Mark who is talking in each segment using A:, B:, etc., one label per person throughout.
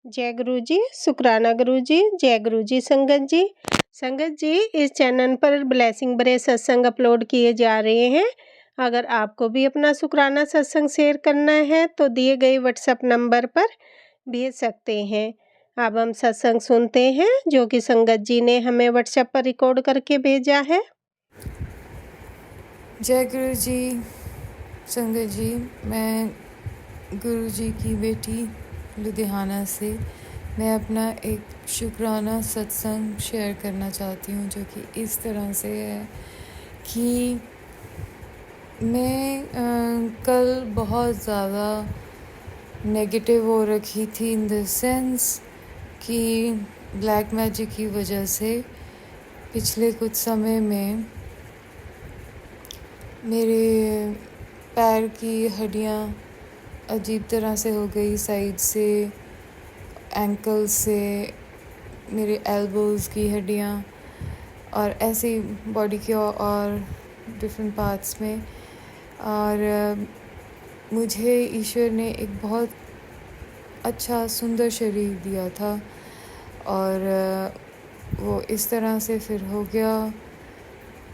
A: जय गुरु जी, शुक्राना गुरु जी, जय गुरु जी संगत जी। संगत जी, इस चैनल पर ब्लेसिंग भरे सत्संग अपलोड किए जा रहे हैं। अगर आपको भी अपना शुक्राना सत्संग शेयर करना है तो दिए गए व्हाट्सएप नंबर पर भेज सकते हैं। अब हम सत्संग सुनते हैं जो कि संगत जी ने हमें व्हाट्सएप पर रिकॉर्ड करके भेजा है।
B: जय गुरु जी। संगत जी, मैं गुरु जी की बेटी लुधियाना से मैं अपना एक शुक्राना सत्संग शेयर करना चाहती हूँ, जो कि इस तरह से है कि मैं कल बहुत ज़्यादा नेगेटिव हो रखी थी, इन द सेंस कि ब्लैक मैजिक की वजह से पिछले कुछ समय में मेरे पैर की हड्डियाँ अजीब तरह से हो गई, साइड से, एंकल से, मेरे एल्बोज़ की हड्डियाँ और ऐसे बॉडी के और डिफरेंट पार्ट्स में। और मुझे ईश्वर ने एक बहुत अच्छा सुंदर शरीर दिया था और वो इस तरह से फिर हो गया।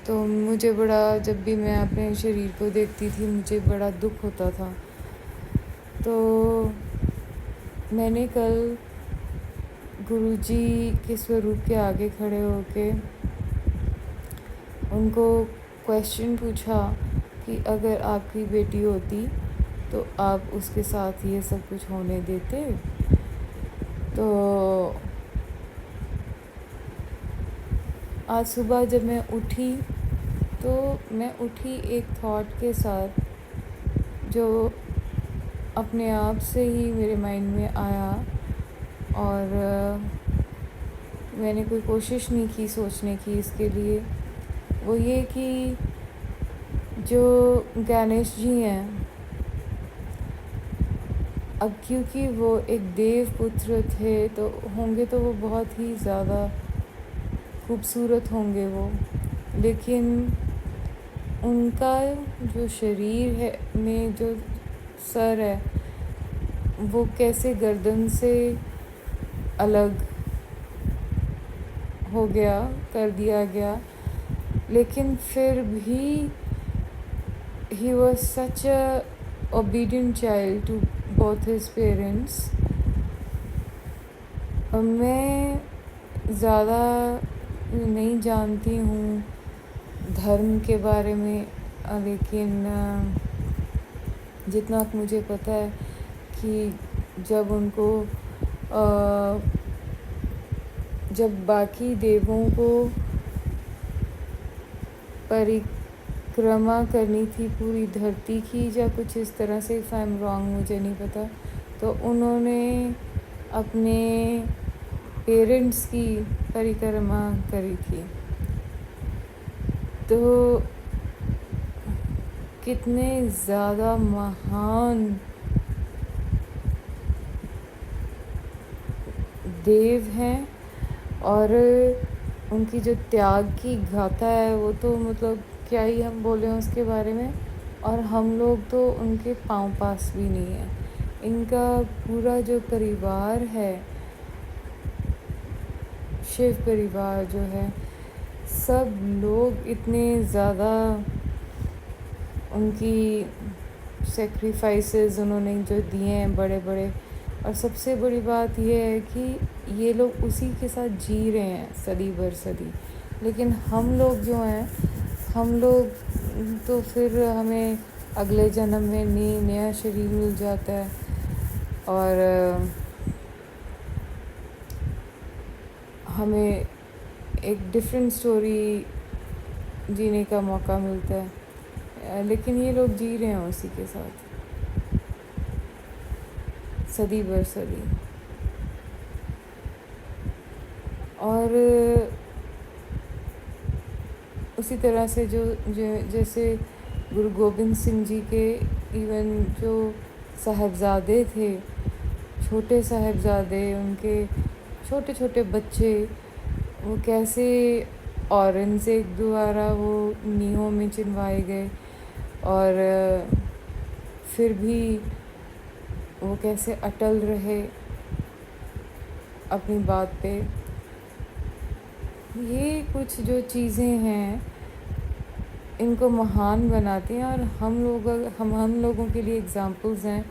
B: तो मुझे बड़ा, जब भी मैं अपने शरीर को देखती थी मुझे बड़ा दुख होता था। तो मैंने कल गुरुजी के स्वरूप के आगे खड़े होके उनको क्वेश्चन पूछा कि अगर आपकी बेटी होती तो आप उसके साथ ये सब कुछ होने देते? तो आज सुबह जब मैं उठी तो मैं उठी एक थॉट के साथ जो अपने आप से ही मेरे माइंड में आया, और मैंने कोई कोशिश नहीं की सोचने की इसके लिए। वो ये कि जो गणेश जी हैं, अब क्योंकि वो एक देव पुत्र थे तो होंगे तो वो बहुत ही ज़्यादा खूबसूरत होंगे वो, लेकिन उनका जो शरीर है में जो सर है वो कैसे गर्दन से अलग हो गया, कर दिया गया। लेकिन फिर भी he was such a obedient child to both his parents। मैं ज़्यादा नहीं जानती हूँ धर्म के बारे में, लेकिन जितना मुझे पता है कि जब बाकी देवों को परिक्रमा करनी थी पूरी धरती की या कुछ इस तरह से, इफ़ आई एम रॉन्ग मुझे नहीं पता, तो उन्होंने अपने पेरेंट्स की परिक्रमा करी थी। तो कितने ज़्यादा महान देव हैं, और उनकी जो त्याग की गाथा है वो तो मतलब क्या ही हम बोलें उसके बारे में। और हम लोग तो उनके पाँव पास भी नहीं है। इनका पूरा जो परिवार है, शिव परिवार जो है, सब लोग इतने ज़्यादा उनकी सेक्रीफाइसेस उन्होंने जो दिए हैं बड़े बड़े। और सबसे बड़ी बात यह है कि ये लोग उसी के साथ जी रहे हैं सदी भर सदी। लेकिन हम लोग जो हैं, हम लोग तो फिर हमें अगले जन्म में नया शरीर मिल जाता है और हमें एक डिफरेंट स्टोरी जीने का मौका मिलता है। लेकिन ये लोग जी रहे हैं उसी के साथ सदी भर सदी। और उसी तरह से जो जैसे गुरु गोबिंद सिंह जी के इवन जो साहबजादे थे, छोटे साहबजादे, उनके छोटे छोटे बच्चे, वो कैसे औरंगज़ेब द्वारा वो नीहों में चिनवाए गए और फिर भी वो कैसे अटल रहे अपनी बात पे। ये कुछ जो चीज़ें हैं इनको महान बनाती हैं, और हम लोगों के लिए एग्ज़ाम्पल्स हैं,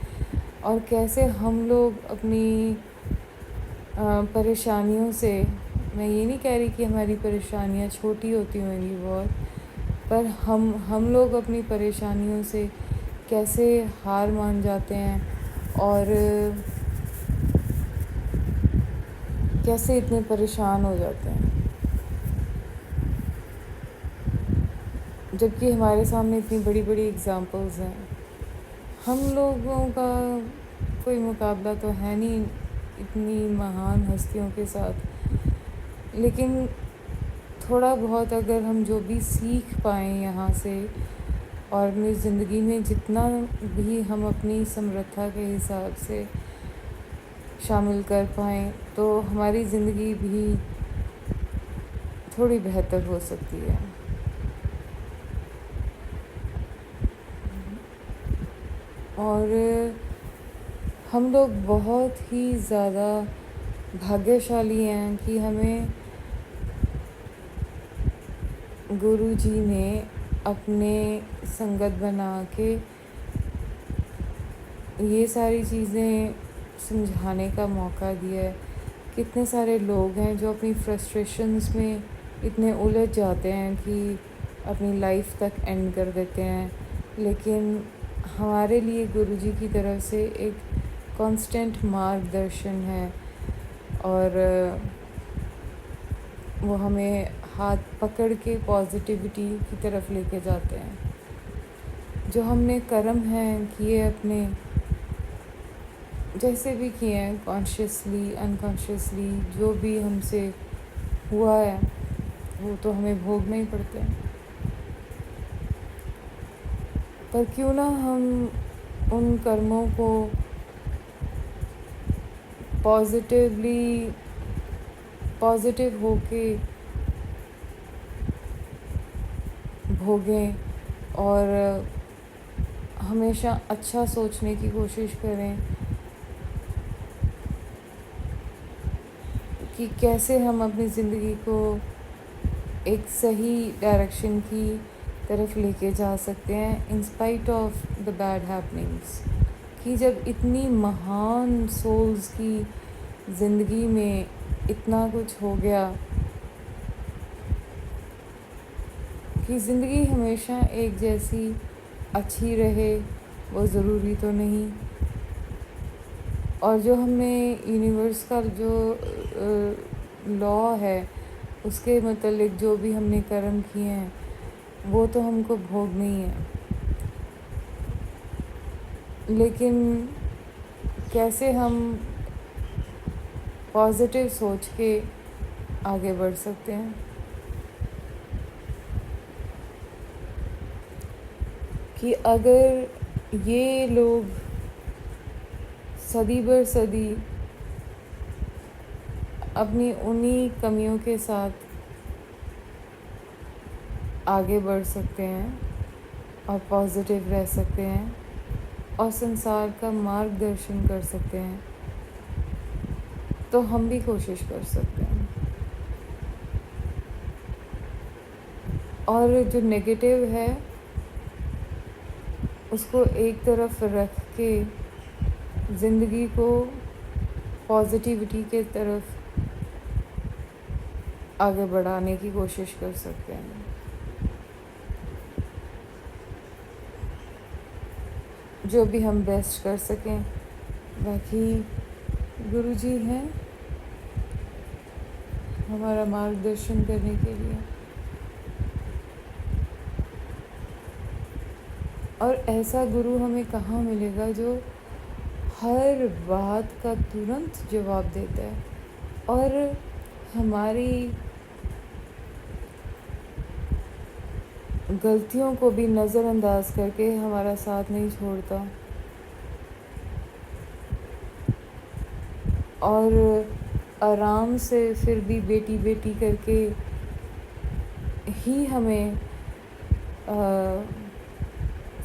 B: और कैसे हम लोग अपनी परेशानियों से, मैं ये नहीं कह रही कि हमारी परेशानियाँ छोटी होती होंगी बहुत, पर हम लोग अपनी परेशानियों से कैसे हार मान जाते हैं और कैसे इतने परेशान हो जाते हैं, जबकि हमारे सामने इतनी बड़ी बड़ी एग्ज़ाम्पल्स हैं। हम लोगों का कोई मुकाबला तो है नहीं इतनी महान हस्तियों के साथ, लेकिन थोड़ा बहुत अगर हम जो भी सीख पाएँ यहाँ से, और अपनी ज़िंदगी में जितना भी हम अपनी समर्था के हिसाब से शामिल कर पाएँ, तो हमारी ज़िंदगी भी थोड़ी बेहतर हो सकती है। और हम लोग बहुत ही ज़्यादा भाग्यशाली हैं कि हमें गुरुजी ने अपने संगत बना के ये सारी चीज़ें समझाने का मौका दिया है। कितने सारे लोग हैं जो अपनी फ्रस्ट्रेशंस में इतने उलझ जाते हैं कि अपनी लाइफ तक एंड कर देते हैं, लेकिन हमारे लिए गुरुजी की तरफ से एक कांस्टेंट मार्गदर्शन है, और वो हमें हाथ पकड़ के पॉजिटिविटी की तरफ लेके जाते हैं। जो हमने कर्म हैं किए अपने, जैसे भी किए हैं, कॉन्शियसली अनकॉन्शियसली, जो भी हमसे हुआ है वो तो हमें भोगना ही पड़ते हैं। पर क्यों ना हम उन कर्मों को पॉजिटिव होके भोगें, और हमेशा अच्छा सोचने की कोशिश करें कि कैसे हम अपनी ज़िंदगी को एक सही डायरेक्शन की तरफ लेके जा सकते हैं, in spite of the bad happenings. कि जब इतनी महान सोल्स की ज़िंदगी में इतना कुछ हो गया, कि ज़िंदगी हमेशा एक जैसी अच्छी रहे वो ज़रूरी तो नहीं, और जो हमें यूनिवर्स का जो लॉ है उसके मतलब जो भी हमने कर्म किए हैं वो तो हमको भोगने ही है। लेकिन कैसे हम पॉजिटिव सोच के आगे बढ़ सकते हैं, कि अगर ये लोग सदी बर सदी अपनी उन्हीं कमियों के साथ आगे बढ़ सकते हैं और पॉजिटिव रह सकते हैं और संसार का मार्गदर्शन कर सकते हैं, तो हम भी कोशिश कर सकते हैं। और जो नेगेटिव है उसको एक तरफ रख के ज़िंदगी को पॉजिटिविटी के तरफ आगे बढ़ाने की कोशिश कर सकते हैं। जो भी हम बेस्ट कर सकें। बाकी गुरुजी हैं हमारा मार्गदर्शन करने के लिए, और ऐसा गुरु हमें कहाँ मिलेगा जो हर बात का तुरंत जवाब देता है और हमारी गलतियों को भी नज़रअंदाज करके हमारा साथ नहीं छोड़ता, और आराम से फिर भी बेटी बेटी करके ही हमें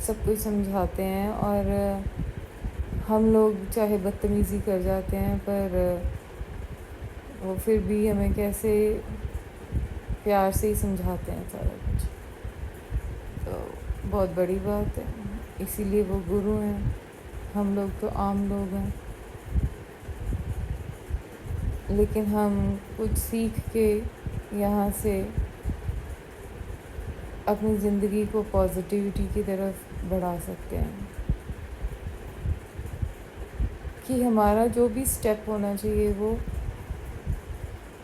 B: सब कुछ समझाते हैं। और हम लोग चाहे बदतमीज़ी कर जाते हैं, पर वो फिर भी हमें कैसे प्यार से ही समझाते हैं सारा कुछ। तो बहुत बड़ी बात है, इसीलिए वो गुरु हैं, हम लोग तो आम लोग हैं। लेकिन हम कुछ सीख के यहाँ से अपनी ज़िंदगी को पॉजिटिविटी की तरफ बढ़ा सकते हैं कि हमारा जो भी स्टेप होना चाहिए वो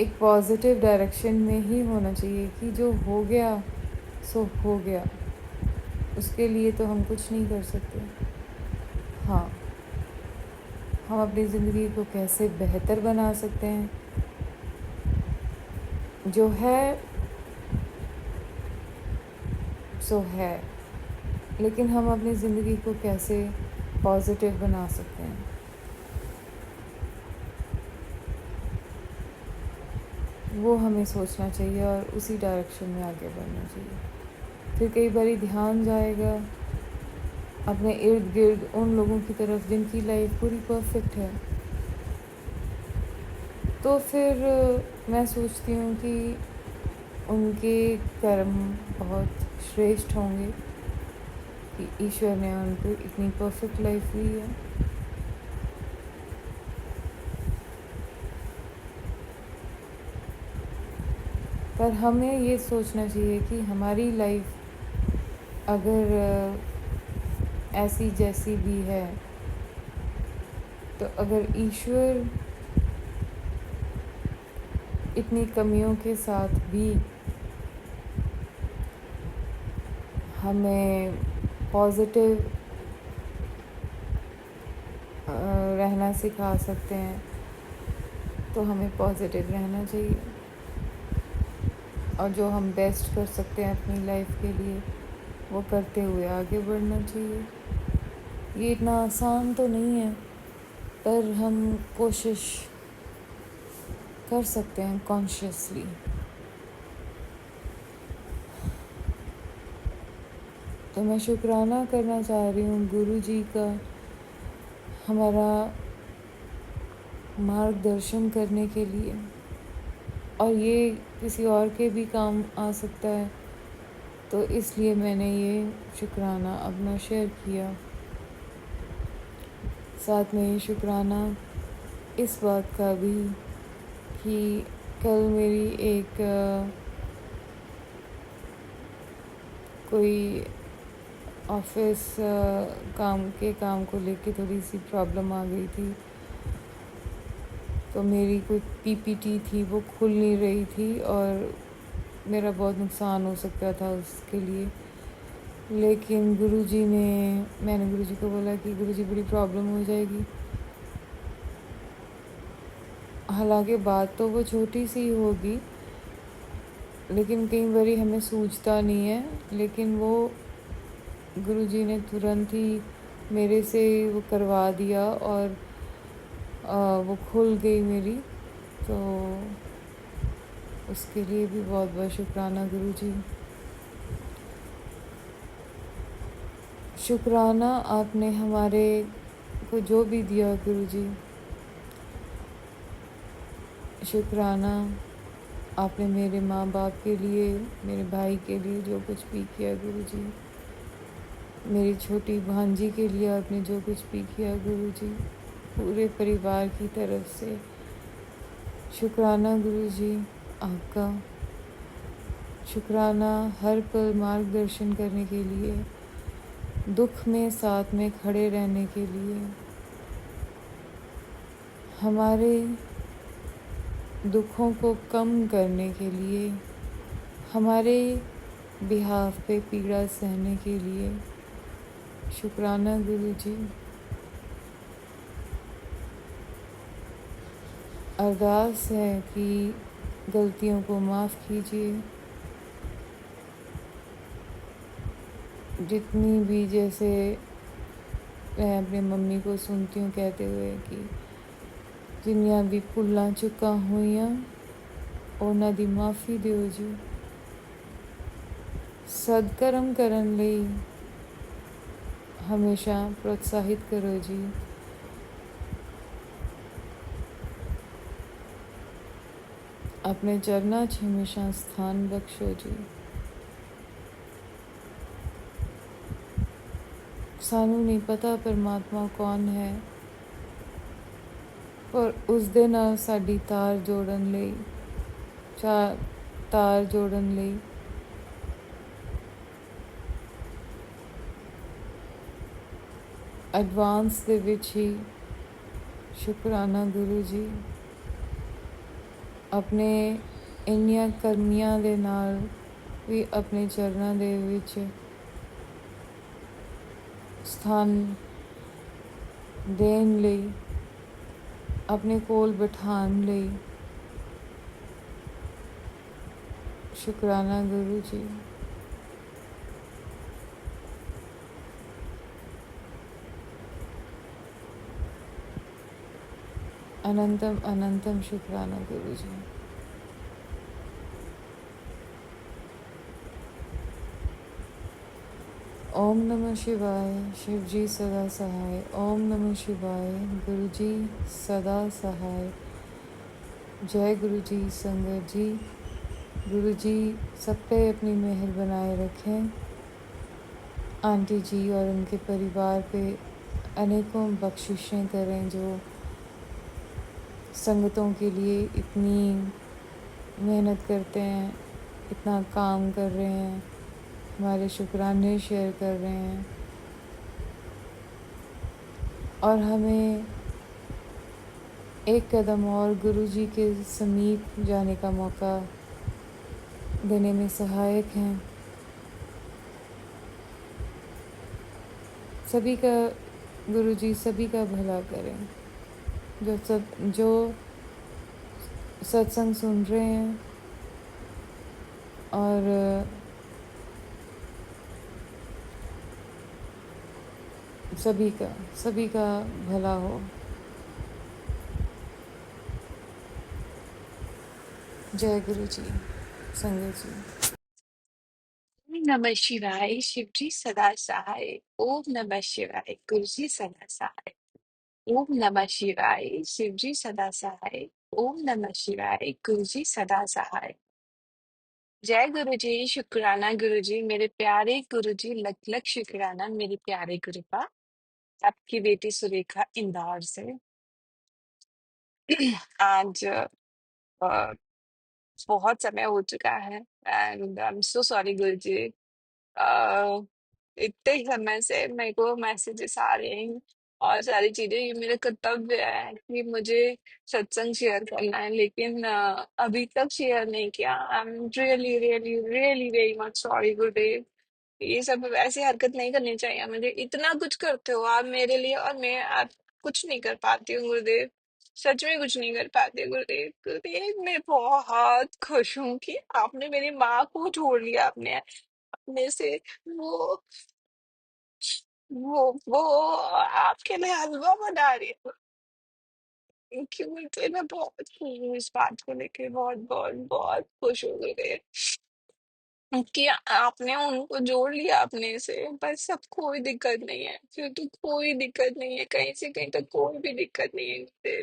B: एक पॉजिटिव डायरेक्शन में ही होना चाहिए कि जो हो गया सो हो गया, उसके लिए तो हम कुछ नहीं कर सकते। हाँ, हम अपनी ज़िंदगी को कैसे बेहतर बना सकते हैं, जो है सो है, लेकिन हम अपनी ज़िंदगी को कैसे पॉजिटिव बना सकते हैं, वो हमें सोचना चाहिए और उसी डायरेक्शन में आगे बढ़ना चाहिए। फिर कई बारी ध्यान जाएगा अपने इर्द गिर्द उन लोगों की तरफ जिनकी लाइफ पूरी परफेक्ट है, तो फिर मैं सोचती हूँ कि उनके कर्म बहुत श्रेष्ठ होंगे कि ईश्वर ने उनको इतनी परफेक्ट लाइफ दी है। पर हमें ये सोचना चाहिए कि हमारी लाइफ अगर ऐसी जैसी भी है, तो अगर ईश्वर इतनी कमियों के साथ भी हमें पॉजिटिव रहना सिखा सकते हैं, तो हमें पॉजिटिव रहना चाहिए और जो हम बेस्ट कर सकते हैं अपनी लाइफ के लिए वो करते हुए आगे बढ़ना चाहिए। ये इतना आसान तो नहीं है, पर हम कोशिश कर सकते हैं कॉन्शियसली। तो मैं शुक्राना करना चाह रही हूँ गुरु जी का, हमारा मार्गदर्शन करने के लिए, और ये किसी और के भी काम आ सकता है, तो इसलिए मैंने ये शुक्राना अपना शेयर किया। साथ में ये शुक्राना इस बात का भी कि कल मेरी एक कोई ऑफिस काम को लेके थोड़ी सी प्रॉब्लम आ गई थी, तो मेरी कोई पीपीटी थी वो खुल नहीं रही थी और मेरा बहुत नुकसान हो सकता था उसके लिए। लेकिन मैंने गुरुजी को बोला कि गुरुजी बड़ी प्रॉब्लम हो जाएगी। हालांकि बात तो वो छोटी सी होगी, लेकिन कई बारी हमें सूझता नहीं है, लेकिन वो गुरुजी ने तुरंत ही मेरे से वो करवा दिया और वो खुल गई मेरी। तो उसके लिए भी बहुत बहुत शुक्राना गुरुजी। शुक्राना आपने हमारे को जो भी दिया गुरुजी, शुक्राना आपने मेरे माँ बाप के लिए, मेरे भाई के लिए जो कुछ भी किया गुरुजी, मेरी छोटी भांजी के लिए आपने जो कुछ भी किया गुरुजी, पूरे परिवार की तरफ से शुक्राना गुरुजी आपका। शुक्राना हर पल मार्गदर्शन करने के लिए, दुख में साथ में खड़े रहने के लिए, हमारे दुखों को कम करने के लिए, हमारे बिहाफ पे पीड़ा सहने के लिए शुक्राना गुरुजी। अरदास है कि गलतियों को माफ़ कीजिए, जितनी भी, जैसे मैं अपनी मम्मी को सुनती हूँ कहते हुए कि जिन्नियां भी भुल्लां चुकां होइयां उन्हां दी माफ़ी दिओ जी। सदकर्म करन लई हमेशा प्रोत्साहित करो जी। अपने चरना 'ਚ हमेशा स्थान बख्शो जी। सानू नहीं पता परमात्मा कौन है, पर उसदे नाल साडी तार जोड़न लई तार जोड़न लई एडवांस दे विच ही शुकराना गुरु जी। अपने इन्नियां करमियां दे नाल भी अपने चरनां दे विच स्थान देन लई, अपने कोल बिठान लई शुकराना गुरु जी। अनंतम अनंतम शुकराना गुरु जी। ओम नमः शिवाय, शिव जी सदा सहाय। ओम नमः शिवाय, गुरु जी सदा सहाय। जय गुरु जी संगत जी। गुरु जी सब पे अपनी मेहर बनाए रखें। आंटी जी और उनके परिवार पे अनेकों बख्शिशें करें, जो संगतों के लिए इतनी मेहनत करते हैं, इतना काम कर रहे हैं, हमारे शुक्राने शेयर कर रहे हैं और हमें एक कदम और गुरु जी के समीप जाने का मौका देने में सहायक हैं। सभी का गुरु जी सभी का भला करें। जो सत्संग सुन रहे हैं और सभी का भला हो। जय गुरु जी संगत जी।
C: ओम नमः शिवाय, शिवजी सदा सहाय। ओम नमः शिवाय, गुरुजी सदा सहाय। ओम नमः शिवाय, शिवजी सदा सहाय। ओम नमः शिवाय, गुरुजी सदा सहाय। जय गुरु जी, शुक्राना गुरु जी, मेरे प्यारे गुरु जी, लख लख शुक्राना मेरे प्यारे गुरु का। आपकी बेटी सुरेखा इंदौर से। आज बहुत समय हो चुका है and I am so sorry गुरु जी। अ, इतने ही समय से मेरे को मैसेजेस आ रहे हैं और सारी चीजें, ये मेरा कर्तव्य है कि मुझे सत्संग शेयर करना है, लेकिन अभी तक शेयर नहीं किया। I am really really really very much sorry गुरुदेव। ये सब ऐसी हरकत नहीं करनी चाहिए मुझे। इतना कुछ करते हो आप मेरे लिए और मैं आप कुछ नहीं कर पाती हूँ गुरुदेव। सच में कुछ नहीं कर पाती गुरुदेव। गुरुदेव मैं बहुत खुश हूँ कि आपने मेरी माँ को छोड़ लिया अपने अपने से। वो वो आपके लिए हलवा बना रही है। क्यों तो मैं बहुत खुश हूँ इस बात को लेके। बहुत बहुत बहुत खुश हो गए कि आपने उनको जोड़ लिया अपने से। बस अब कोई दिक्कत नहीं है, फिर तो कोई दिक्कत नहीं है, कहीं से कहीं तक कोई भी दिक्कत नहीं है।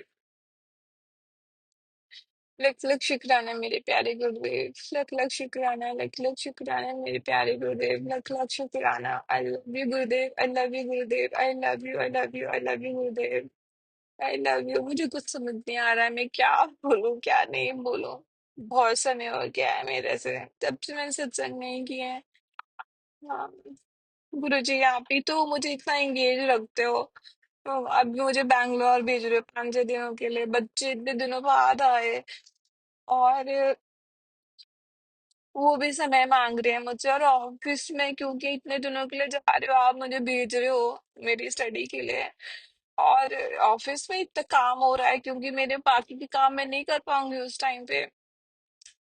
C: लख लख शुक्राना मेरे प्यारे गुरुदेव। लख लख शुक्राना, लख लख शुक्राना मेरे प्यारे गुरुदेव। लख लख शुक्राना। I love you Gurudev, I love you Gurudev, I love you, I love you, I love you Gurudev, I love you. मुझे कुछ समझ नहीं आ रहा है मैं क्या बोलूं क्या नहीं बोलूं। बहुत समय हो गया है मेरे से, तब से मैंने सत्संग नहीं किया है। हाँ गुरु जी, आप ही तो मुझे इतना एंगेज रखते हो। अभी मुझे बैंगलोर भेज रहे हो 5-6 दिनों के लिए। बच्चे इतने दिनों बाद आए और वो भी समय मांग रहे हैं मुझसे। और ऑफिस में क्योंकि इतने दिनों के लिए जा रहे हो आप, मुझे भेज रहे हो मेरी स्टडी के लिए। और ऑफिस में इतना काम हो रहा है क्योंकि मेरे बाकी के काम मैं नहीं कर पाऊंगी उस टाइम पे।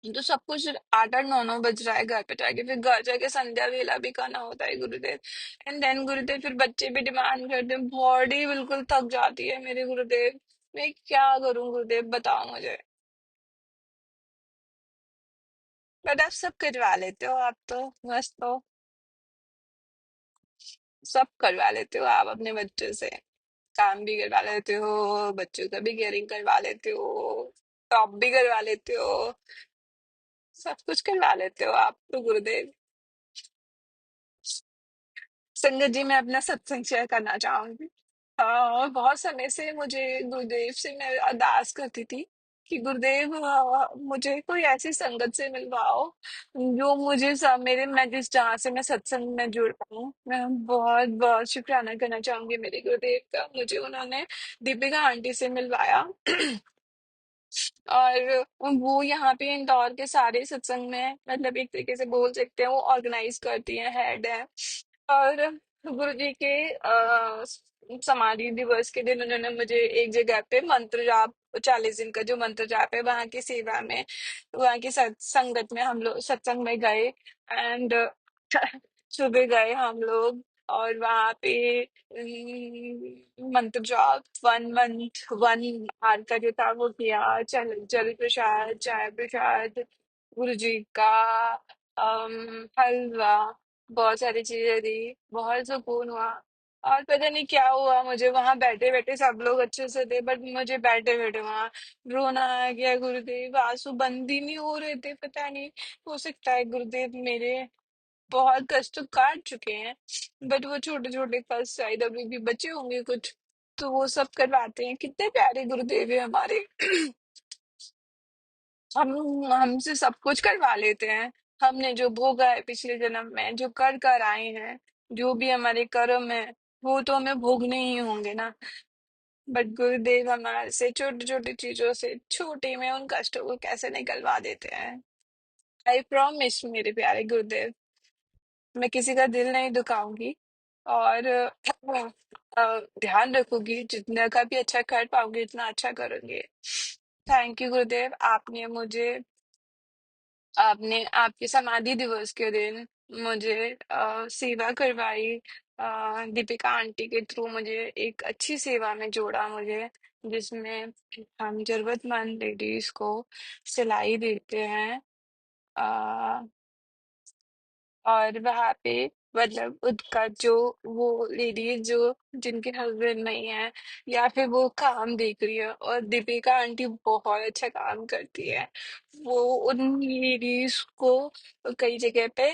C: तो सब कुछ 8-8 9-9 बज रहा है घर पे जाके, फिर घर जाके संध्या वेला भी करना होता है गुरुदेव। एंड देन गुरुदेव फिर बच्चे भी डिमांड करते हैं, बॉडी बिल्कुल थक जाती है मेरे गुरुदेव। मैं क्या करूं गुरुदेव, बताओ मुझे। बट आप सब करवा लेते हो, आप तो मस्त हो। सब करवा लेते हो आप अपने बच्चों से। काम भी करवा लेते हो, बच्चों का भी केयरिंग करवा लेते हो। टॉप भी करवा लेते हो, सब कुछ करवा लेते हो आप तो गुरुदेव। संगत जी, मैं अपना सत्संग शेयर करना चाहूंगी। बहुत समय से मुझे गुरुदेव से मैं अरदास करती थी कि गुरुदेव, मुझे कोई ऐसी संगत से मिलवाओ जो मुझे मेरे मैं जिस जहाँ से मैं सत्संग में जुड़ पाऊँ। मैं बहुत बहुत शुक्राना करना चाहूंगी मेरे गुरुदेव का, मुझे उन्होंने दीपिका आंटी से मिलवाया। और वो यहाँ पे इंदौर के सारे सत्संग में, मतलब एक तरीके से बोल सकते हैं वो ऑर्गेनाइज करती हैं, हेड है। और गुरु जी के समाधि दिवस के दिन उन्होंने मुझे एक जगह पे मंत्र जाप, 40 दिन का जो मंत्र जाप है वहाँ की सेवा में, वहाँ की संगत में हम लोग सत्संग में गए। एंड सुबह गए हम लोग, और वहाँ पे मंत्र जाप 1 मंथ 1 आवर का जो था वो किया। जल जल प्रसाद, चाय प्रसाद, गुरु जी का हलवा, बहुत सारी चीजें दी, बहुत सुकून हुआ। और पता नहीं क्या हुआ, मुझे वहां बैठे बैठे सब लोग अच्छे से थे, बट मुझे बैठे बैठे वहां रोना आ गया। गुरुदेव, आंसू बंद ही नहीं हो रहे थे, पता नहीं। हो सकता है गुरुदेव मेरे बहुत कष्ट तो काट चुके हैं, बट वो छोटे छोटे कष्ट शायद अभी भी बचे होंगे कुछ, तो वो सब करवाते हैं। कितने प्यारे गुरुदेव है हमारे। हम हमसे सब कुछ करवा लेते हैं। हमने जो भोगा है पिछले जन्म में, जो कर कर आए हैं, जो भी हमारे कर्म है, वो तो हमें भोगने ही होंगे ना। बट गुरुदेव हमारे से छोटी छोटी चीजों से, छोटे में उन कष्टों को कैसे निकलवा देते हैं। आई प्रॉमिस मेरे प्यारे गुरुदेव, मैं किसी का दिल नहीं दुखाऊंगी, और ध्यान रखूंगी, जितना का भी अच्छा कर पाऊंगी उतना अच्छा करूंगी। थैंक यू गुरुदेव, आपने आपके समाधि दिवस के दिन मुझे सेवा करवाई। दीपिका आंटी के थ्रू मुझे एक अच्छी सेवा में जोड़ा मुझे, जिसमें हम जरूरतमंद लेडीज को सिलाई देते हैं। और वहां पे मतलब उनका जो, वो लेडीज जो जिनके हस्बैंड नहीं है, या फिर वो काम देख रही है, और दीपिका आंटी बहुत अच्छा काम करती है। वो उन लेडीज को कई जगह पे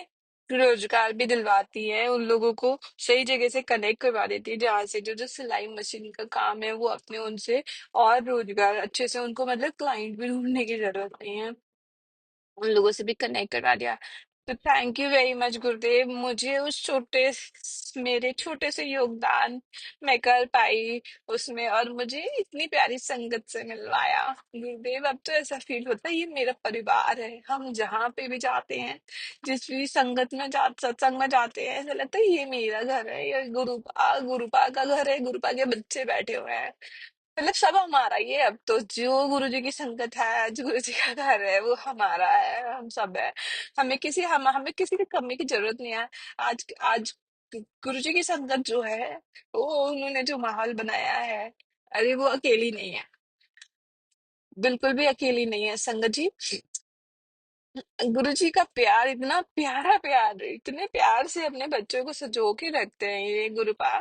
C: रोजगार भी दिलवाती है, उन लोगों को सही जगह से कनेक्ट करवा देती है, जहाँ से जो जो सिलाई मशीन का काम है वो अपने उनसे और रोजगार अच्छे से, उनको मतलब क्लाइंट भी ढूंढने की जरूरत नहीं है, उन लोगों से भी कनेक्ट करवा दिया। तो थैंक यू वेरी मच गुरुदेव, मुझे उस मेरे छोटे से योगदान मैं कर पाई उसमें, और मुझे इतनी प्यारी संगत से मिलवाया। गुरुदेव, अब तो ऐसा फील होता है ये मेरा परिवार है। हम जहाँ पे भी जाते हैं, जिस भी संगत में सत्संग में जाते हैं, ऐसा लगता है ये मेरा घर है, ये गुरुपा गुरुपा का घर है, गुरुपा के बच्चे बैठे हुए हैं। मतलब सब हमारा ही है अब तो, जो गुरु जी की संगत है, जो गुरु जी का घर है, वो हमारा है, हम सब है। हमें किसी की कमी की जरूरत नहीं है। आज आज गुरु जी की संगत जो है, वो उन्होंने जो माहौल बनाया है, अरे वो अकेली नहीं है, बिल्कुल भी अकेली नहीं है संगत जी। गुरु जी का प्यार, इतना प्यारा प्यार, इतने प्यार से अपने बच्चों को सजो के रखते हैं ये गुरुपा,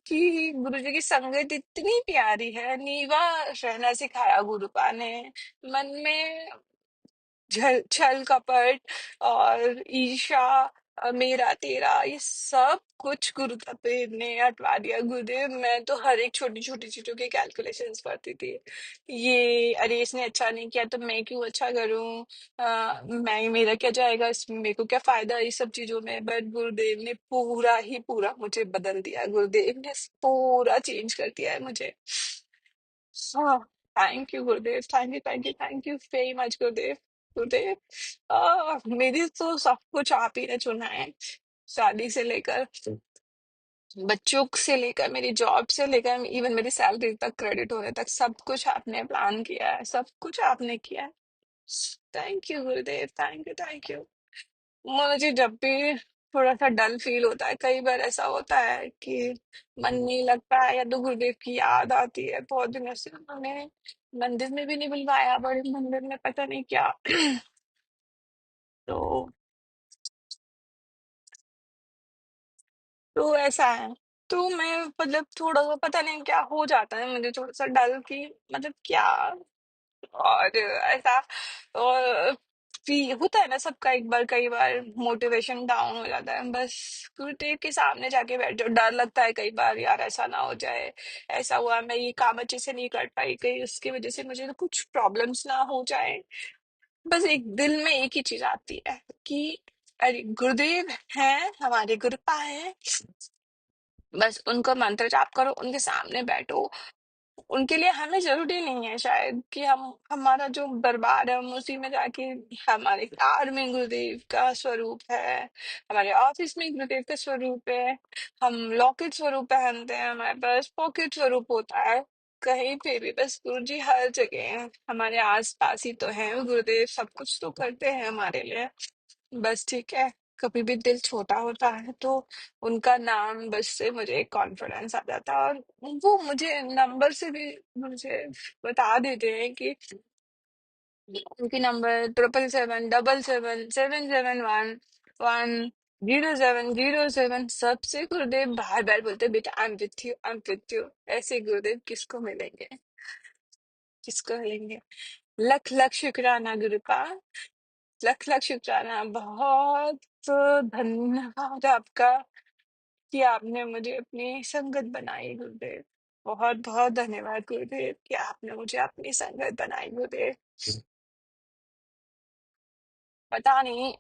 C: कि गुरु जी की संगत इतनी प्यारी है। नीवा रहना सिखाया गुरुपा ने, मन में छल कपट और ईर्ष्या, मेरा तेरा, ये सब कुछ गुरुदेव ने हटवा दिया। गुरुदेव, मैं तो हर एक छोटी छोटी चीजों की कैलकुलेशंस करती थी, ये अरे इसने अच्छा नहीं किया तो मैं क्यों अच्छा करूं, मैं मेरा क्या जाएगा इसमें, मेरे को क्या फायदा इस सब चीजों में। बट गुरुदेव ने पूरा ही पूरा मुझे बदल दिया, गुरुदेव ने पूरा चेंज कर दिया है मुझे। हाँ, thank you Gurudev, thank you thank you thank you very much गुरुदेव। गुरुदेव, मेरी तो सब कुछ आप ही ने चुना है, शादी से लेकर, बच्चों से लेकर, मेरी जॉब से लेकर, इवन मेरी सैलरी तक, क्रेडिट होने तक, सब कुछ आपने प्लान किया है, सब कुछ आपने किया है। Thank you Gurudev, thank you thank you. मुझे जब भी थोड़ा सा डल फील होता है, कई बार ऐसा होता है कि मन नहीं लगता है, या तो गुरुदेव की याद आती है। बहुत दिनों से उन्होंने मंदिर में भी नहीं बुलवाया, बड़े मंदिर में पता नहीं क्या। तो तो ऐसा है। तो मैं मतलब थोड़ा सा पता नहीं क्या हो जाता है मुझे, थोड़ा सा डल की, मतलब क्या, और ऐसा होता है ना सबका, एक बार कई बार मोटिवेशन डाउन हो जाता है, बस गुरुदेव के सामने जाके बैठ जाओ। डर लगता है कई बार, यार ऐसा ना हो जाए, ऐसा हुआ मैं ये काम अच्छे से नहीं कर पाई, कहीं उसकी वजह से मुझे तो कुछ प्रॉब्लम्स ना हो जाए। बस एक दिल में एक ही चीज आती है कि अरे गुरुदेव हैं, हमारे गुरुपा हैं, बस उनको मंत्र जाप करो, उनके सामने बैठो। उनके लिए हमें जरूरी नहीं है शायद कि हम हमारा जो दरबार है हम उसी में जाके, हमारे कार में गुरुदेव का स्वरूप है, हमारे ऑफिस में गुरुदेव का स्वरूप है, हम लॉकेट स्वरूप पहनते हैं, हमारे पास पॉकेट स्वरूप होता है, कहीं पे भी बस गुरु जी हर जगह हैं, हमारे आस पास ही तो है गुरुदेव, सब कुछ तो करते हैं हमारे लिए। बस ठीक है, कभी भी दिल छोटा होता है तो उनका नाम बस से मुझे कॉन्फिडेंस आ जाता है, और वो मुझे नंबर से भी मुझे बता देते हैं कि उनकी नंबर 777 777 1 1 0 7 0 7 सबसे गुरुदेव बार बार बोलते बेटा I am with you, I am with you. ऐसे गुरुदेव किसको मिलेंगे, किसको मिलेंगे। लख लख शुक्राना गुरुपा, लख लख शुक्राना, बहुत धन्यवाद आपका कि आपने मुझे अपनी संगत बनाई गुरुदेव। बहुत बहुत धन्यवाद गुरुदेव कि आपने मुझे अपनी संगत बनाई गुरुदेव। पता नहीं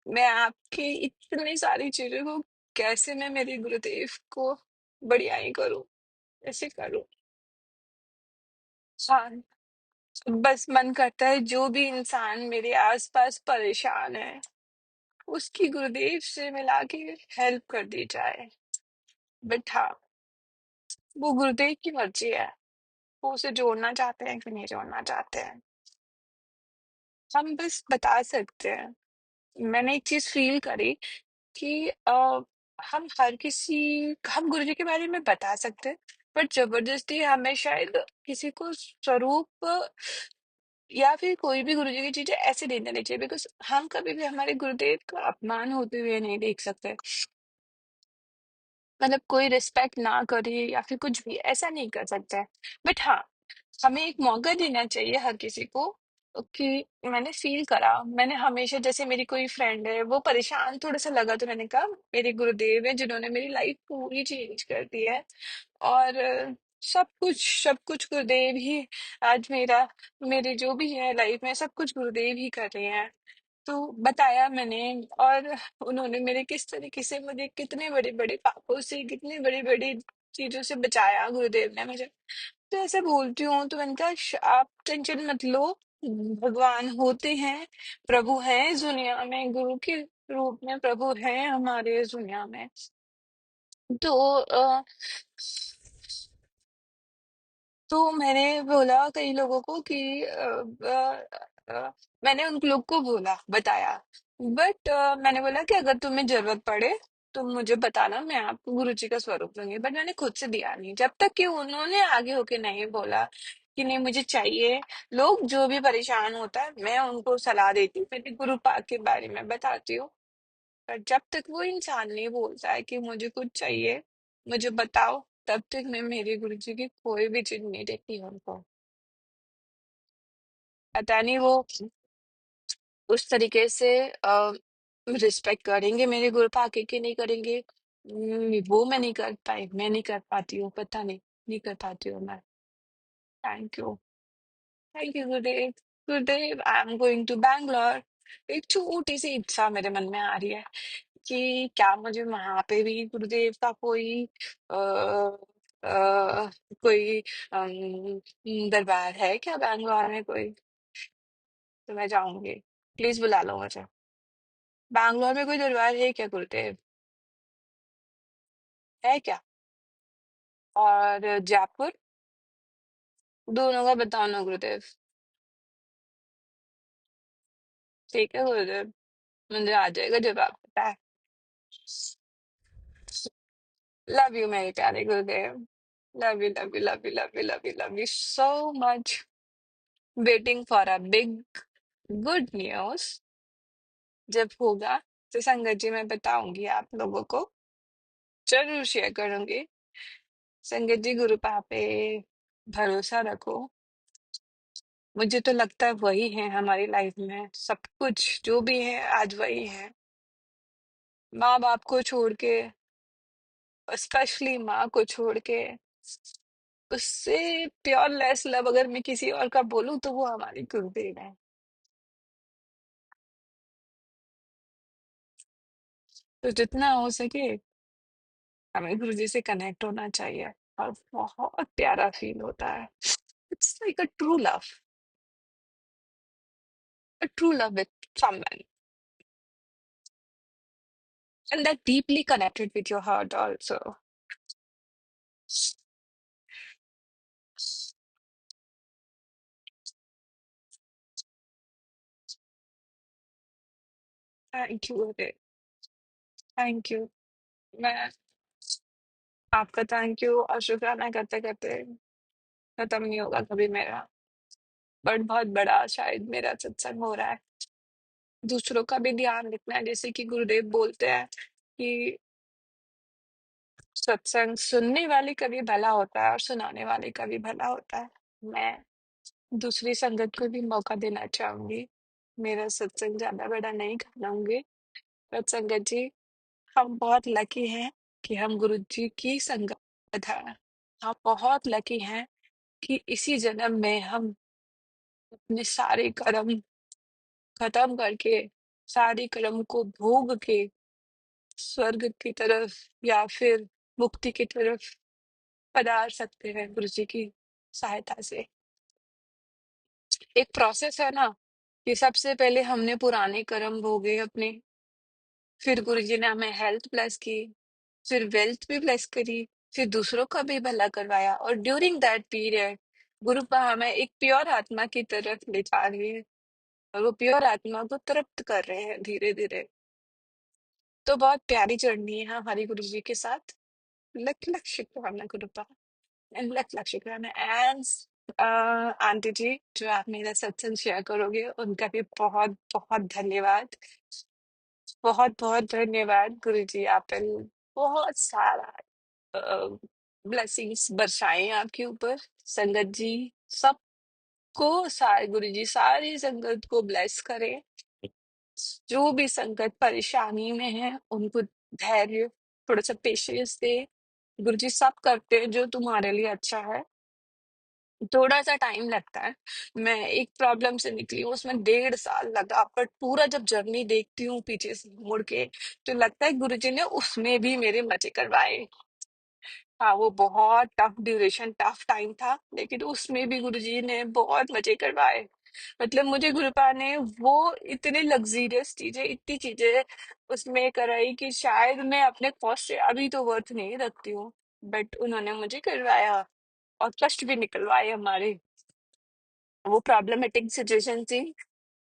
C: मैं आपकी इतनी सारी चीजों को कैसे मैं मेरे गुरुदेव को बढ़ियाई करूं, कैसे करूं। हाँ, बस मन करता है जो भी इंसान मेरे आसपास परेशान है उसकी गुरुदेव से मिला के हेल्प कर दी जाए। बट हाँ, वो गुरुदेव की मर्जी है, वो उसे जोड़ना चाहते हैं कि नहीं जोड़ना चाहते हैं। हम बस बता सकते हैं। मैंने एक चीज फील करी कि हम हर किसी हम गुरुजी के बारे में बता सकते हैं, बट जबरदस्ती हमें शायद किसी को स्वरूप या फिर कोई भी गुरुजी की चीजें ऐसे नहीं देनी चाहिए, बिकॉज हम कभी भी हमारे गुरुदेव का अपमान होते हुए नहीं देख सकते। मतलब कोई रिस्पेक्ट ना करे या फिर कुछ भी ऐसा नहीं कर सकता है। बट हाँ, हमें एक मौका देना चाहिए हर किसी को कि मैंने फील करा, मैंने हमेशा जैसे मेरी कोई फ्रेंड है वो परेशान थोड़ा सा लगा तो मैंने कहा मेरे गुरुदेव है जिन्होंने मेरी लाइफ पूरी चेंज कर दी है, और सब कुछ गुरुदेव ही आज मेरे जो भी है लाइफ में सब कुछ गुरुदेव ही कर रहे हैं। तो बताया मैंने, और उन्होंने मेरे किस तरीके से मुझे कितने बड़े बड़े पापों से कितनी बड़ी बड़ी चीजों से बचाया गुरुदेव ने मुझे। तो ऐसे बोलती हूँ तो मैंने कहा आप टेंशन मत लो, भगवान होते हैं, प्रभु हैं इस दुनिया में, गुरु के रूप में प्रभु हैं हमारे इस दुनिया में। तो तो मैंने बोला कई लोगों को कि मैंने उन लोग को बोला बताया, बट मैंने बोला कि अगर तुम्हें जरूरत पड़े तुम मुझे बताना, मैं आपको गुरुजी का स्वरूप दूंगी, बट मैंने खुद से दिया नहीं जब तक कि उन्होंने आगे होके नहीं बोला कि नहीं मुझे चाहिए। लोग जो भी परेशान होता है मैं उनको सलाह देती हूँ, मेरे गुरु पाक के बारे में बताती हूँ, पर जब तक वो इंसान नहीं बोलता है कि मुझे कुछ चाहिए, मुझे बताओ, तब तक मैं मेरे गुरुजी की कोई भी चीज नहीं देखती उनको। पता नहीं वो उस तरीके से रिस्पेक्ट करेंगे मेरे गुरु पाके की नहीं करेंगे। वो मैं नहीं कर पाई, मैं नहीं कर पाती हूँ, पता नहीं, नहीं कर पाती हूँ मैं। Thank you, thank you Gurudev. Gurudev I am going to Bangalore. एक छोटी सी इच्छा मेरे मन में आ रही है कि क्या मुझे वहां पे भी गुरुदेव का कोई आ, कोई दरबार है क्या बैंगलोर में कोई, तो मैं जाऊंगी, प्लीज बुला लो मुझे। बैंगलोर में कोई दरबार है क्या गुरुदेव, है क्या? और जयपुर, दोनों का बताओ ना गुरुदेव। ठीक है गुरुदेव, मुझे आ जाएगा जब आप बताए। लव यू मेरे प्यारे गुरुदेव, love you love you love you love you love you love you so much. Waiting for a big good news, जब होगा तो संगत जी मैं बताऊंगी आप लोगों को, जरूर शेयर करूंगी। संगत जी गुरु पापे। भरोसा रखो। मुझे तो लगता है वही है हमारी लाइफ में, सब कुछ जो भी है आज वही है। माँ बाप को छोड़ के, स्पेशली माँ को छोड़ के, उससे प्योर लेस लव अगर मैं किसी और का बोलूं तो वो हमारी गुरुदेव है। तो जितना हो सके हमें गुरु जी से कनेक्ट होना चाहिए, और बहुत प्यारा फील होता है। It's like a true love with someone, and that deeply connected with your heart also. Thank you, thank you. मैं आपका थैंक यू और शुक्राना करते करते खत्म नहीं होगा कभी मेरा। बट बहुत बड़ा शायद मेरा सत्संग हो रहा है। दूसरों का भी ध्यान रखना है, जैसे कि गुरुदेव बोलते हैं कि सत्संग सुनने वाले का भी भला होता है और सुनाने वाले का भी भला होता है। मैं दूसरी संगत को भी मौका देना चाहूंगी। मेरा सत्संग ज्यादा बड़ा नहीं कराऊंगी। पर संगत जी, हम बहुत लकी हैं कि हम गुरु जी की संगत है। हम बहुत लकी हैं कि इसी जन्म में हम अपने सारे कर्म खत्म करके, सारे कर्म को भोग के स्वर्ग की तरफ या फिर मुक्ति की तरफ पधार सकते हैं गुरु जी की सहायता से। एक प्रोसेस है ना कि सबसे पहले हमने पुराने कर्म भोगे अपने, फिर गुरु जी ने हमें हेल्थ ब्लेस की, फिर वेल्थ भी ब्लेस करी, फिर दूसरों का भी भला करवाया, और ड्यूरिंग दैट पीरियड गुरु पा हमें एक प्योर आत्मा की तरफ ले जा रही है, और वो प्योर आत्मा को तृप्त कर रहे हैं धीरे धीरे। तो बहुत प्यारी जर्नी है हमारी गुरु जी के साथ। लख लख शुक्राना गुरु पा, एंड लख लख शुक्राना। एंड आंटी जी, जो आप मेरा सत्संग शेयर करोगे उनका भी बहुत बहुत धन्यवाद। बहुत बहुत धन्यवाद गुरु जी, आपने बहुत सारा ब्लेसिंग्स बरसाए आपके ऊपर। संगत जी सबको, सारे गुरु जी सारी संगत को ब्लेस करें। जो भी संगत परेशानी में है उनको धैर्य, थोड़ा सा पेशेंस दे। गुरु जी सब करते हैं जो तुम्हारे लिए अच्छा है। थोड़ा सा टाइम लगता है। मैं एक प्रॉब्लम से निकली हूँ, उसमें 1.5 साल लगा, बट पूरा जब जर्नी देखती हूँ पीछे से मुड़ के, तो लगता है गुरुजी ने उसमें भी मेरे मजे करवाए। हाँ, वो बहुत टफ ड्यूरेशन, टफ टाइम था, लेकिन उसमें भी गुरुजी ने बहुत मजे करवाए। मतलब मुझे गुरुपा ने वो इतने लग्जीरियस चीजें, इतनी चीजें उसमें कराई कि शायद मैं अपने कॉस्ट से अभी तो वर्थ नहीं रखती हूँ, बट उन्होंने मुझे करवाया और कष्ट भी निकलवाए हमारे। वो प्रॉब्लमेटिक सिचुएशन थी,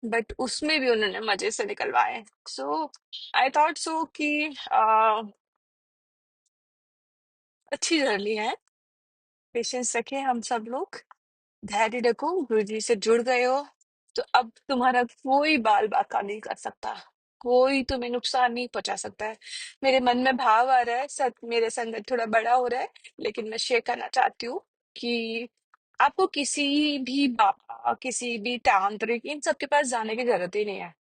C: बट उसमें भी उन्होंने मजे से निकलवाए। सो आई थॉट सो कि अच्छी जर्नी है। पेशेंस रखें हम सब लोग, धैर्य रखो। गुरुजी से जुड़ गए हो तो अब तुम्हारा कोई बाल बाका नहीं कर सकता, कोई तुम्हें नुकसान नहीं पहुंचा सकता है। मेरे मन में भाव आ रहा है, सच मेरे संगत थोड़ा बड़ा हो रहा है, लेकिन मैं शेयर करना चाहती हूँ कि आपको किसी भी बाबा, किसी भी तांत्रिक, इन सब के पास जाने की जरूरत ही नहीं है।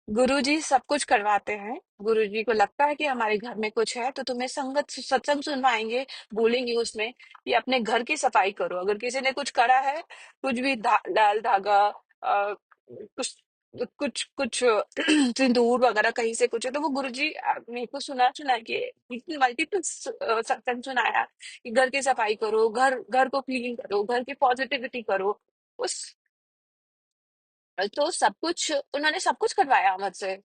C: गुरुजी सब कुछ करवाते हैं। गुरुजी को लगता है कि हमारे घर में कुछ है तो तुम्हें संगत सत्संग सुनवाएंगे, बोलेंगे उसमें कि अपने घर की सफाई करो। अगर किसी ने कुछ करा है, कुछ भी लाल धागा, कुछ कुछ कुछ सिंदूर वगैरह कहीं से कुछ है, तो वो गुरुजी मेरे को सुना सुना के मल्टीपल सत्संग सुनाया कि घर की सफाई करो, घर घर को क्लीन करो, घर की पॉजिटिविटी करो। उस तो सब कुछ उन्होंने सब कुछ करवाया मुझसे।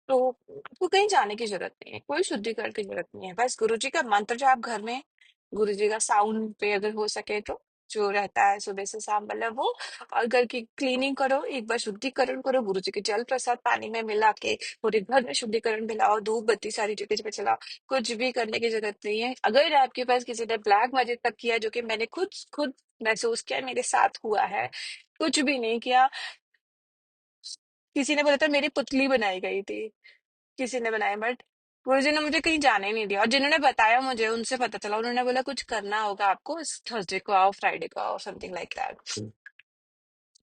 C: तो आपको कहीं जाने की जरूरत नहीं है, कोई शुद्धिकरण की जरूरत नहीं है। बस गुरुजी का मंत्र जो आप घर में, गुरुजी का साउंड पे अगर हो सके तो, जो रहता है सुबह से शाम वाला वो, और घर की क्लीनिंग करो, एक बार शुद्धिकरण करो, गुरुजी के जल प्रसाद पानी में मिला के पूरे घर में शुद्धिकरण मिलाओ, धूप बत्ती सारी जगह पे चलाओ। कुछ भी करने की जरूरत नहीं है। अगर आपके पास किसी ने ब्लैक मैजिक तक किया, जो कि मैंने खुद खुद महसूस किया, मेरे साथ हुआ है, कुछ भी नहीं किया। किसी ने बोला था मेरी पुतली बनाई गई थी, किसी ने बनाया, गुरुजी ने मुझे कहीं जाने नहीं दिया, और जिन्होंने बताया मुझे उनसे पता चला, उन्होंने बोला कुछ करना होगा आपको, इस थर्सडे को आओ, फ्राइडे को आओ, समथिंग लाइक दैट।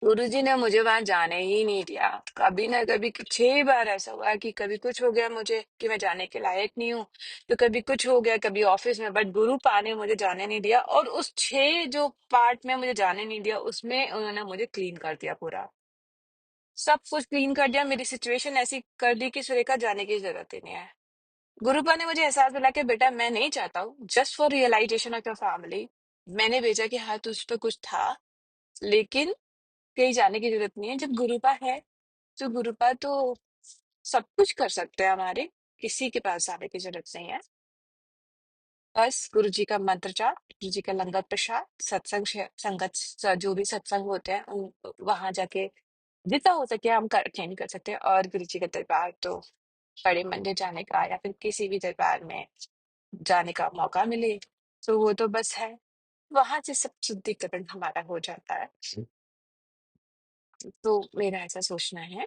C: गुरुजी ने मुझे वहां जाने ही नहीं दिया। कभी ना कभी 6 बार ऐसा हुआ कि कभी कुछ हो गया मुझे कि मैं जाने के लायक नहीं हूँ, तो कभी कुछ हो गया, कभी ऑफिस में, बट गुरु पा ने मुझे जाने नहीं दिया। और उस 6 जो पार्ट में मुझे जाने नहीं दिया, उसमें उन्होंने मुझे क्लीन कर दिया, पूरा सब कुछ क्लीन कर दिया, मेरी सिचुएशन ऐसी कर दी कि सुरेखा जाने की जरूरत ही नहीं है। गुरुपा ने मुझे एहसास दिला कि बेटा मैं नहीं चाहता हूँ, just for realization of your family मैंने भेजा कि हाँ तुझ पे कुछ था, लेकिन कहीं जाने की जरूरत नहीं है। जब गुरुपा है तो गुरुपा तो सब कुछ कर सकते हैं हमारे, किसी के पास जाने की जरूरत नहीं है। बस गुरु जी का मंत्र जाप, गुरु जी का लंगर प्रसाद, सत्संग, संगत, जो भी सत्संग होते हैं उन वहां जाके जितना हो सके हम कर अटेंड कर सकते हैं। और गुरु जी का दरबार तो बड़े मंदिर जाने का या फिर किसी भी दरबार में जाने का मौका मिले तो वो तो बस है, वहां से सब शुद्धिकरण हमारा हो जाता है। तो मेरा ऐसा सोचना है।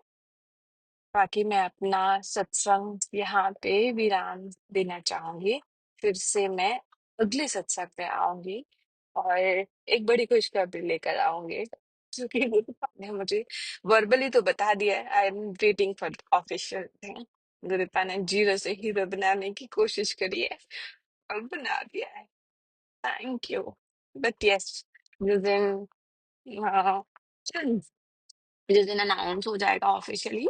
C: बाकी मैं अपना सत्संग यहाँ पे विराम देना चाहूंगी। फिर से मैं अगले सत्संग में आऊंगी और एक बड़ी खुशखबरी लेकर आऊंगी, क्योंकि गुरुपा ने मुझे वर्बली तो बता दिया है। I am waiting for official thing. गुरुपा ने जीरो से हीरो बनाने की कोशिश करी है और बना दिया है। Thank you. बट यस, जिस दिन अ, जिस दिन अनाउंस हो जाएगा ऑफिशियली,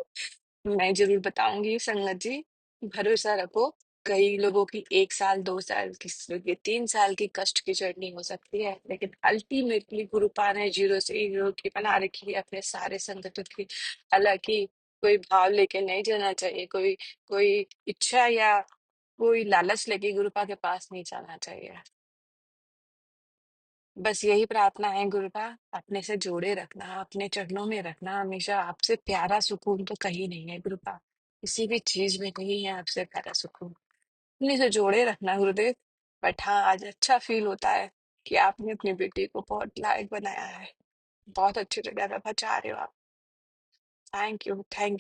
C: मैं जरूर बताऊंगी। संगत जी भरोसा रखो, कई लोगों की 1 साल 2 साल किसी की 3 साल की कष्ट की जर्नी हो सकती है, लेकिन अल्टीमेटली गुरुपा ने जीरो से हीरो की बना रखी है अपने सारे संगठन की। हालांकि कोई भाव लेके नहीं जाना चाहिए, कोई कोई इच्छा या कोई लालच लेके गुरुपा के पास नहीं जाना चाहिए। बस यही प्रार्थना है, गुरुपा अपने से जोड़े रखना, अपने चरणों में रखना हमेशा। आपसे प्यारा सुकून तो कहीं नहीं है गुरुपा, किसी भी चीज में नहीं है आपसे प्यारा सुकून। अपने से जोड़े रखना गुरुदेव। बट हाँ, आज अच्छा फील होता है कि आपने अपनी बेटी को बहुत लायक बनाया है, बहुत अच्छी जगह पे पहुंचा रहे हो आप। थैंक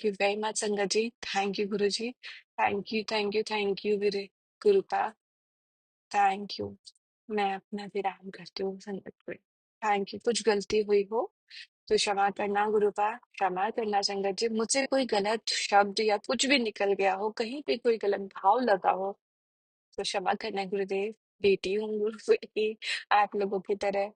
C: यू वेरी मच संगत जी, thank you Guru ji, thank you Veere गुरुपा, thank you. मैं अपना विराम करती हूँ संगत में। Thank you. कुछ गलती हुई हो तो क्षमा करना गुरुपा, क्षमा करना संगत जी, मुझसे कोई गलत शब्द या कुछ भी निकल गया हो, कहीं पे कोई गलत भाव लगा हो तो क्षमा करना गुरुदेव। बेटी हूँ गुरु की, आप लोगों की तरह।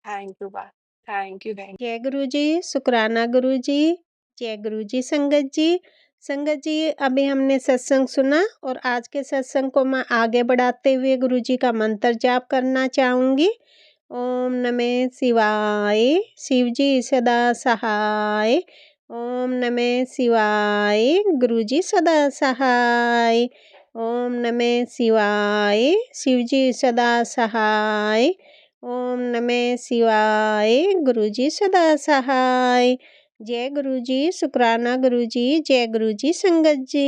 C: थैंक यू बा, थैंक यू थैंक
A: जय गुरु जी, शुक्राना गुरु जी, जय गुरु जी संगत जी। संगत जी, अभी हमने सत्संग सुना और आज के सत्संग को मैं आगे बढ़ाते हुए गुरु जी का मंत्र जाप करना चाहूँगी। ओम नमः शिवाय, शिव जी सदा सहाय। ओम नमः शिवाय, गुरु जी सदा सहाय। ओम नमः शिवाय, शिव जी सदा सहाय। ओम नमः शिवाय, गुरु जी सदा सहाय। जय गुरु जी, शुक्राना गुरु जी, जय गुरु जी संगत जी।